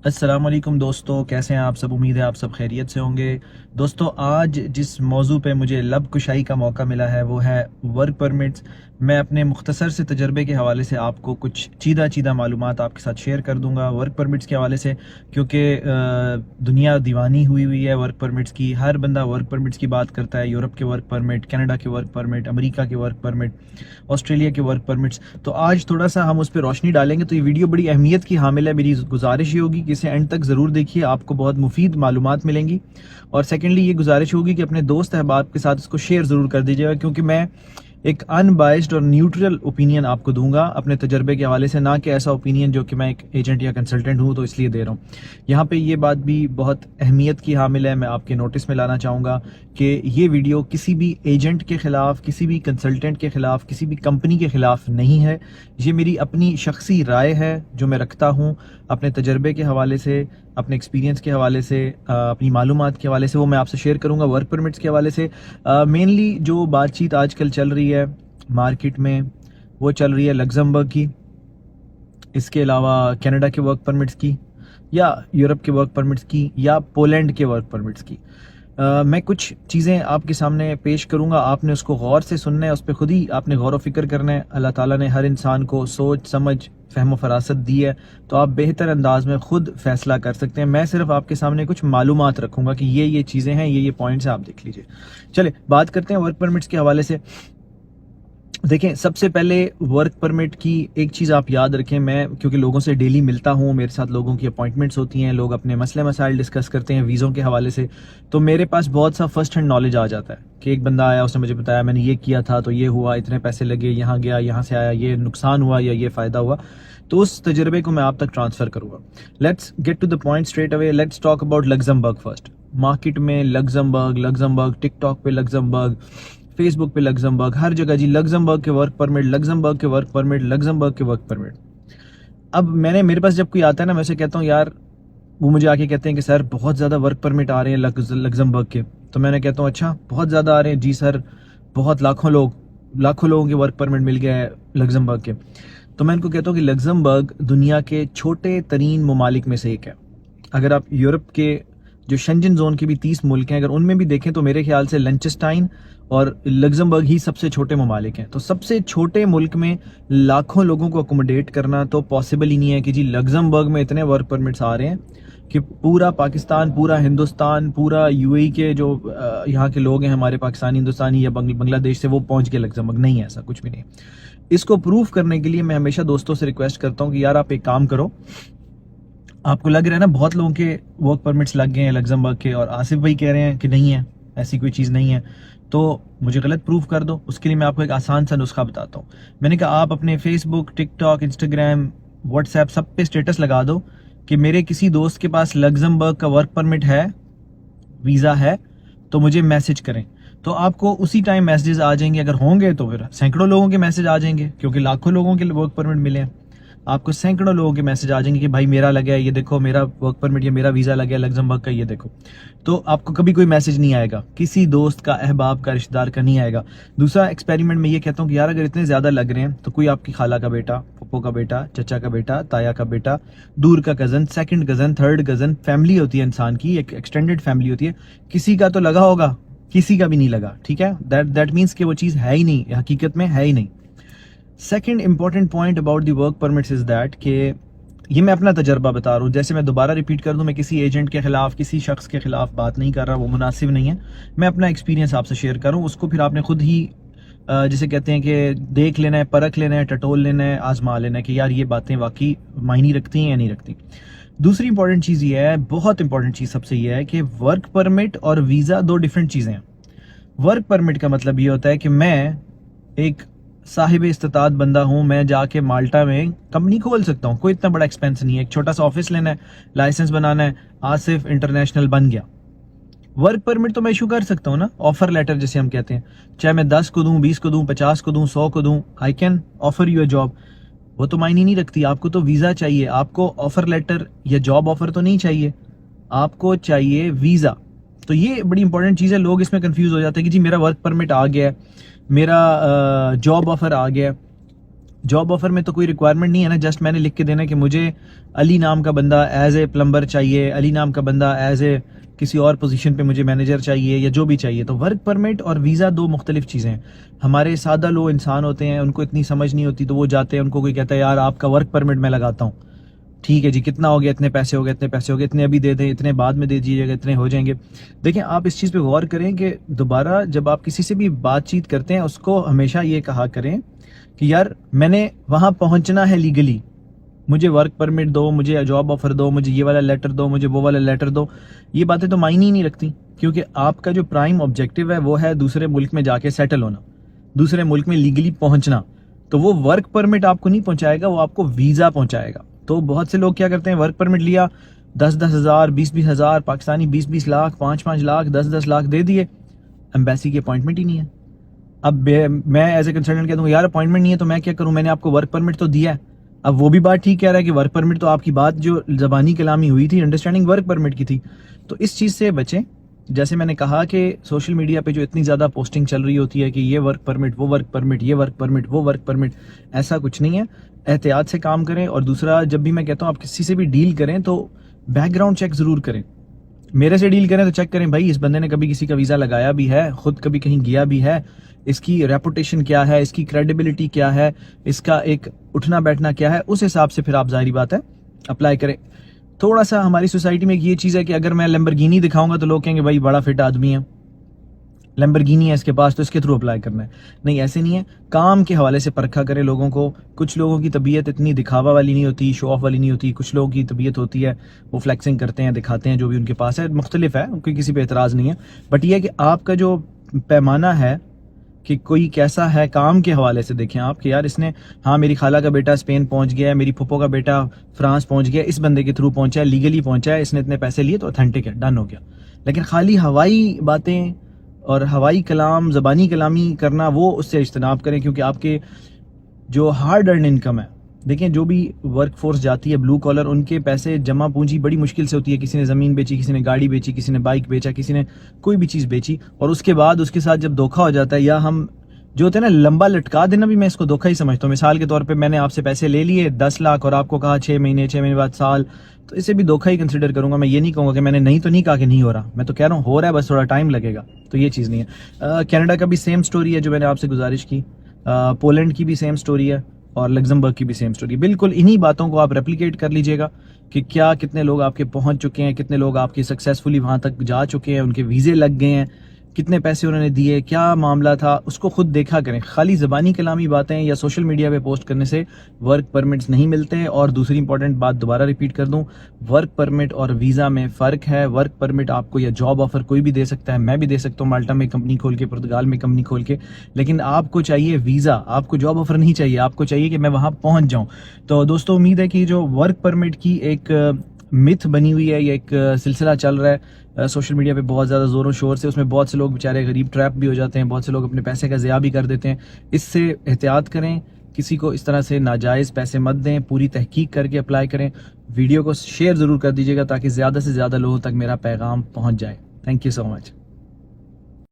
السلام علیکم دوستو، کیسے ہیں آپ سب؟ امید ہے آپ سب خیریت سے ہوں گے۔ دوستو، آج جس موضوع پہ مجھے لب کشائی کا موقع ملا ہے وہ ہے ورک پرمٹس۔ میں اپنے مختصر سے تجربے کے حوالے سے آپ کو کچھ چیدہ معلومات آپ کے ساتھ شیئر کر دوں گا ورک پرمٹس کے حوالے سے، کیونکہ دنیا دیوانی ہوئی ہے ورک پرمٹس کی۔ ہر بندہ ورک پرمٹس کی بات کرتا ہے، یورپ کے ورک پرمٹ، کینیڈا کے ورک پرمٹ، امریکہ کے ورک پرمٹ، آسٹریلیا کے ورک پرمٹس۔ تو آج تھوڑا سا ہم اس پہ روشنی ڈالیں گے، تو یہ ویڈیو بڑی اہمیت کی حامل ہے۔ میری گزارش یہ ہوگی کہ اسے اینڈ تک ضرور دیکھیے، آپ کو بہت مفید معلومات ملیں گی۔ اور سیکنڈلی یہ گزارش ہوگی کہ اپنے دوست احباب کے ساتھ اس کو شیئر ضرور کر دیجیے گا، کیونکہ میں ایک ان بائسڈ اور نیوٹرل اوپینین آپ کو دوں گا اپنے تجربے کے حوالے سے، نہ کہ ایسا اوپینین جو کہ میں ایک ایجنٹ یا کنسلٹنٹ ہوں تو اس لیے دے رہا ہوں۔ یہاں پہ یہ بات بھی بہت اہمیت کی حامل ہے، میں آپ کے نوٹس میں لانا چاہوں گا کہ یہ ویڈیو کسی بھی ایجنٹ کے خلاف، کسی بھی کنسلٹنٹ کے خلاف، کسی بھی کمپنی کے خلاف نہیں ہے۔ یہ میری اپنی شخصی رائے ہے جو میں رکھتا ہوں اپنے تجربے کے حوالے سے، اپنے ایکسپیرینس کے حوالے سے، اپنی معلومات کے حوالے سے، وہ میں آپ سے شیئر کروں گا ورک پرمٹس کے حوالے سے۔ مینلی جو بات چیت آج کل چل رہی ہے مارکیٹ میں وہ چل رہی ہے لگزمبرگ کی، اس کے علاوہ کینیڈا کے ورک پرمٹس کی، یا یورپ کے ورک پرمٹس کی، یا پولینڈ کے ورک پرمٹس کی۔ میں کچھ چیزیں آپ کے سامنے پیش کروں گا، آپ نے اس کو غور سے سننا ہے، اس پہ خود ہی آپ نے غور و فکر کرنا ہے۔ اللہ تعالیٰ نے ہر انسان کو سوچ سمجھ فہم و فراست دی ہے، تو آپ بہتر انداز میں خود فیصلہ کر سکتے ہیں۔ میں صرف آپ کے سامنے کچھ معلومات رکھوں گا کہ یہ چیزیں ہیں، یہ پوائنٹس ہیں، آپ دیکھ لیجئے۔ چلے بات کرتے ہیں ورک پرمٹس کے حوالے سے۔ دیکھیں، سب سے پہلے ورک پرمٹ کی ایک چیز آپ یاد رکھیں، میں کیونکہ لوگوں سے ڈیلی ملتا ہوں، میرے ساتھ لوگوں کی اپوائنٹمنٹس ہوتی ہیں، لوگ اپنے مسئلے مسائل ڈسکس کرتے ہیں ویزوں کے حوالے سے، تو میرے پاس بہت سا فرسٹ ہینڈ نالج آ جاتا ہے کہ ایک بندہ آیا، اس نے مجھے بتایا میں نے یہ کیا تھا تو یہ ہوا، اتنے پیسے لگے، یہاں گیا، یہاں سے آیا، یہ نقصان ہوا یا یہ فائدہ ہوا، تو اس تجربے کو میں آپ تک ٹرانسفر کروں گا۔ Let's get to the point straight away, let's talk about Luxembourg first. Market میں لگزمبرگ، ٹک ٹاک پہ لگزمبرگ، فیس بک پہ لگزمبرگ، ہر جگہ جی لگزمبرگ کے ورک پرمٹ، لگزمبرگ کے ورک پرمٹ، لگزمبرگ کے ورک پرمٹ۔ اب میرے پاس جب کوئی آتا ہے نا، میں اسے کہتا ہوں یار، وہ مجھے آ کے کہتے ہیں کہ سر بہت زیادہ ورک پرمٹ آ رہے ہیں لگزمبرگ کے، تو میں نے کہتا ہوں اچھا بہت زیادہ آ رہے ہیں؟ جی سر، بہت لاکھوں لوگوں کے ورک پرمٹ مل گیا ہے لگزمبرگ کے۔ تو میں ان کو کہتا ہوں کہ لگزمبرگ دنیا کے چھوٹے ترین ممالک میں سے ایک ہے۔ اگر آپ یورپ کے جو شنجن زون کے بھی 30 ملک ہیں، اگر ان میں بھی دیکھیں تو میرے خیال سے لنچسٹائن اور لگزمبرگ ہی سب سے چھوٹے ممالک ہیں۔ تو سب سے چھوٹے ملک میں لاکھوں لوگوں کو اکوموڈیٹ کرنا تو پاسبل ہی نہیں ہے کہ جی لگزمبرگ میں اتنے ورک پرمٹس آ رہے ہیں کہ پورا پاکستان، پورا ہندوستان، پورا یو اے کے جو یہاں کے لوگ ہیں ہمارے پاکستانی، ہندوستانی یا بنگلہ دیش سے، وہ پہنچ کے لگزمبرگ۔ نہیں ہے، ایسا کچھ بھی نہیں۔ اس کو پروف کرنے کے لیے میں ہمیشہ دوستوں سے ریکویسٹ کرتا ہوں کہ یار آپ ایک کام کرو، آپ کو لگ رہا ہے نا بہت لوگوں کے ورک پرمٹس لگ گئے ہیں لگزمبرگ کے، اور آصف بھائی کہہ رہے ہیں کہ نہیں ہے، ایسی کوئی چیز نہیں ہے، تو مجھے غلط پروف کر دو۔ اس کے لیے میں آپ کو ایک آسان سا نسخہ بتاتا ہوں۔ میں نے کہا آپ اپنے فیس بک، ٹک ٹاک، انسٹاگرام، واٹس ایپ سب پہ اسٹیٹس لگا دو کہ میرے کسی دوست کے پاس لگزمبرگ کا ورک پرمٹ ہے، ویزا ہے، تو مجھے میسج کریں۔ تو آپ کو اسی ٹائم میسیجز آ جائیں گے، اگر ہوں گے تو پھر سینکڑوں لوگوں کے میسج آ جائیں گے، کیونکہ لاکھوں لوگوں کے ورک پرمٹ ملے ہیں۔ آپ کو سینکڑوں لوگوں کے میسج آ جائیں گے کہ بھائی میرا لگا ہے، یہ دیکھو میرا ورک پرمٹ یا میرا ویزا لگا ہے لگزمبرگ کا، یہ دیکھو۔ تو آپ کو کبھی کوئی میسج نہیں آئے گا، کسی دوست کا، احباب کا، رشتہ دار کا نہیں آئے گا۔ دوسرا ایکسپیریمنٹ میں یہ کہتا ہوں کہ یار اگر اتنے زیادہ لگ رہے ہیں تو کوئی آپ کی خالہ کا بیٹا، پھپھو کا بیٹا، چچا کا بیٹا، تایا کا بیٹا، دور کا cousin, second cousin, third cousin, family ہوتی ہے انسان کی، ایک ایکسٹینڈڈ فیملی ہوتی ہے، کسی کا تو لگا ہوگا، کسی کا بھی نہیں لگا، ٹھیک ہے؟ دیٹ مینس کہ وہ چیز ہے ہی نہیں، حقیقت میں ہے ہی نہیں۔ Second important point about the work permits is that کہ یہ میں اپنا تجربہ بتا رہا ہوں، جیسے میں دوبارہ ریپیٹ کر دوں، میں کسی ایجنٹ کے خلاف، کسی شخص کے خلاف بات نہیں کر رہا، وہ مناسب نہیں ہے۔ میں اپنا ایکسپیرینس آپ سے شیئر کروں، اس کو پھر آپ نے خود ہی جسے کہتے ہیں کہ دیکھ لینا ہے، پرکھ لینا ہے، ٹٹول لینا ہے، آزما لینا ہے کہ یار یہ باتیں واقعی معنی رکھتی ہیں یا نہیں رکھتی۔ دوسری امپورٹنٹ چیز یہ ہے، بہت امپورٹنٹ چیز سب سے یہ ہے کہ ورک پرمٹ اور ویزا دو ڈیفرنٹ چیزیں ہیں۔ ورک پرمٹ کا مطلب یہ ہوتا ہے کہ میں ایک صاحب استطاعت بندہ ہوں، میں جا کے مالٹا میں کمپنی کھول سکتا ہوں، کوئی اتنا بڑا ایکسپینس نہیں ہے، ایک چھوٹا سا آفس لینا ہے، لائسنس بنانا ہے، آصف انٹرنیشنل بن گیا۔ ورک پرمٹ تو میں ایشو کر سکتا ہوں نا، آفر لیٹر جسے ہم کہتے ہیں، چاہے میں 10 کو دوں، 20 کو دوں، 50 کو دوں، 100 کو دوں، I can offer you a job. وہ تو معنی نہیں رکھتی، آپ کو تو ویزا چاہیے، آپ کو آفر لیٹر یا جاب آفر تو نہیں چاہیے، آپ کو چاہیے ویزا۔ تو یہ بڑی امپورٹنٹ چیز ہے، لوگ اس میں کنفیوز ہو جاتے ہیں کہ جی میرا ورک پرمٹ آ گیا ہے، میرا جاب آفر آ گیا ہے، جاب آفر میں تو کوئی ریکوائرمنٹ نہیں ہے نا, جسٹ میں نے لکھ کے دینا کہ مجھے علی نام کا بندہ ایز اے پلمبر چاہیے, علی نام کا بندہ ایز اے کسی اور پوزیشن پہ مجھے مینیجر چاہیے یا جو بھی چاہیے. تو ورک پرمٹ اور ویزا دو مختلف چیزیں ہیں. ہمارے سادہ لوگ انسان ہوتے ہیں, ان کو اتنی سمجھ نہیں ہوتی, تو وہ جاتے ہیں, ان کو کوئی کہتا ہے یار آپ کا ورک پرمٹ میں لگاتا ہوں, ٹھیک ہے جی کتنا ہو گیا, اتنے پیسے ہو گئے, اتنے پیسے ہو گئے, اتنے ابھی دے دیں, اتنے بعد میں دے دیجیے گا, اتنے ہو جائیں گے. دیکھیں آپ اس چیز پہ غور کریں کہ دوبارہ جب آپ کسی سے بھی بات چیت کرتے ہیں اس کو ہمیشہ یہ کہا کریں کہ یار میں نے وہاں پہنچنا ہے لیگلی, مجھے ورک پرمٹ دو, مجھے جاب آفر دو, مجھے یہ والا لیٹر دو, مجھے وہ والا لیٹر دو. یہ باتیں تو معنی ہی نہیں رکھتی, کیونکہ آپ کا جو پرائم آبجیکٹو ہے وہ ہے دوسرے ملک میں جا کے سیٹل ہونا, دوسرے ملک میں لیگلی پہنچنا. تو وہ ورک پرمٹ آپ کو نہیں پہنچائے گا, وہ آپ کو ویزا پہنچائے گا. تو بہت سے لوگ کیا کرتے ہیں, ورک پرمٹ لیا, 10-10 ہزار 20-20 ہزار پاکستانی, 20-20 لاکھ 5-5 لاکھ 10-10 لاکھ دے دیے, ایمبیسی کی اپوائنٹمنٹ ہی نہیں ہے. اب میں ایز اے کنسلٹنٹ کہتا ہوں یار اپوائنٹمنٹ نہیں ہے تو میں کیا کروں, میں نے آپ کو ورک پرمٹ تو دیا ہے. اب وہ بھی بات ٹھیک کہہ رہا ہے کہ ورک پرمٹ تو آپ کی بات جو زبانی کلامی ہوئی تھی انڈرسٹینڈنگ ورک پرمٹ کی تھی. تو اس چیز سے بچیں. جیسے میں نے کہا کہ سوشل میڈیا پہ جو اتنی زیادہ پوسٹنگ چل رہی ہوتی ہے کہ یہ ورک پرمٹ, وہ ورک پرمٹ, یہ ورک پرمٹ, وہ ورک پرمٹ, ایسا کچھ نہیں ہے. احتیاط سے کام کریں. اور دوسرا, جب بھی میں کہتا ہوں آپ کسی سے بھی ڈیل کریں تو بیک گراؤنڈ چیک ضرور کریں. میرے سے ڈیل کریں تو چیک کریں بھائی اس بندے نے کبھی کسی کا ویزا لگایا بھی ہے, خود کبھی کہیں گیا بھی ہے, اس کی ریپوٹیشن کیا ہے, اس کی کریڈیبلٹی کیا ہے, اس کا ایک اٹھنا بیٹھنا کیا ہے. اس حساب سے پھر آپ ظاہری بات ہے اپلائی کریں. تھوڑا سا ہماری سوسائٹی میں ایک یہ چیز ہے کہ اگر میں لیمبرگینی دکھاؤں گا تو لوگ کہیں گے بھائی بڑا فٹ آدمی ہے, لیمبرگینی ہے اس کے پاس تو اس کے تھرو اپلائی کرنا ہے. نہیں, ایسے نہیں ہے. کام کے حوالے سے پرکھا کریں لوگوں کو. کچھ لوگوں کی طبیعت اتنی دکھاوا والی نہیں ہوتی, شو آف والی نہیں ہوتی. کچھ لوگوں کی طبیعت ہوتی ہے وہ فلیکسنگ کرتے ہیں, دکھاتے ہیں جو بھی ان کے پاس ہے, مختلف ہے, کوئی کسی پہ اعتراض نہیں ہے. بٹ یہ ہے کہ آپ کا جو پیمانہ ہے کہ کوئی کیسا ہے, کام کے حوالے سے دیکھیں آپ کہ یار اس نے, ہاں میری خالہ کا بیٹا اسپین پہنچ گیا ہے, میری پھپھو کا بیٹا فرانس پہنچ گیا, اس بندے کے تھرو پہنچا ہے, لیگلی پہنچا ہے, اس نے اتنے پیسے لیے تو اتھینٹک ہے, ڈن ہو گیا. لیکن خالی ہوائی باتیں اور ہوائی کلام, زبانی کلامی کرنا, وہ اس سے اجتناب کریں. کیونکہ آپ کے جو ہارڈ ارن انکم ہے, دیکھیں جو بھی ورک فورس جاتی ہے بلو کالر, ان کے پیسے جمع پونجی بڑی مشکل سے ہوتی ہے. کسی نے زمین بیچی, کسی نے گاڑی بیچی, کسی نے بائک بیچا, کسی نے کوئی بھی چیز بیچی, اور اس کے بعد اس کے ساتھ جب دھوکا ہو جاتا ہے, یا ہم جو ہوتے ہیں نا لمبا لٹکا دینا, بھی میں اس کو دھوکا ہی سمجھتا ہوں. مثال کے طور پہ میں نے آپ سے پیسے لے لیے 10 لاکھ اور آپ کو کہا 6 مہینے بعد سال, تو اسے بھی دھوکا ہی کنسیڈر کروں گا. میں یہ نہیں کہوں گا کہ میں نے نہیں تو نہیں کہا کہ نہیں ہو رہا, میں تو کہہ رہا ہوں ہو رہا ہے, بس تھوڑا ٹائم لگے گا. تو یہ چیز نہیں ہے. کینیڈا کا بھی سیم سٹوری ہے جو میں نے آپ سے گزارش کی, پولینڈ کی بھی سیم سٹوری ہے, اور لگزمبرگ کی بھی سیم سٹوری. بالکل انہی باتوں کو آپ ریپلیکیٹ کر لیجئے گا کہ کیا کتنے لوگ آپ کے پہنچ چکے ہیں, کتنے لوگ آپ کے سکسیسفلی وہاں تک جا چکے ہیں, ان کے ویزے لگ گئے ہیں, کتنے پیسے انہوں نے دیے, کیا معاملہ تھا, اس کو خود دیکھا کریں. خالی زبانی کلامی باتیں یا سوشل میڈیا پہ پوسٹ کرنے سے ورک پرمٹس نہیں ملتے ہیں. اور دوسری امپورٹنٹ بات دوبارہ ریپیٹ کر دوں, ورک پرمٹ اور ویزا میں فرق ہے. ورک پرمٹ آپ کو یا جاب آفر کوئی بھی دے سکتا ہے, میں بھی دے سکتا ہوں مالٹا میں کمپنی کھول کے, پرتگال میں کمپنی کھول کے, لیکن آپ کو چاہیے ویزا, آپ کو جاب آفر نہیں چاہیے. آپ کو چاہیے کہ میں وہاں پہنچ جاؤں. تو دوستو امید ہے کہ جو ورک پرمٹ کی ایک متھ بنی ہوئی ہے, یہ ایک سلسلہ چل رہا ہے سوشل میڈیا پہ بہت زیادہ زور و شور سے, اس میں بہت سے لوگ بیچارے غریب ٹریپ بھی ہو جاتے ہیں, بہت سے لوگ اپنے پیسے کا ضیاع بھی کر دیتے ہیں. اس سے احتیاط کریں, کسی کو اس طرح سے ناجائز پیسے مت دیں, پوری تحقیق کر کے اپلائی کریں. ویڈیو کو شیئر ضرور کر دیجیے گا تاکہ زیادہ سے زیادہ لوگوں تک میرا پیغام پہنچ جائے. Thank you so much.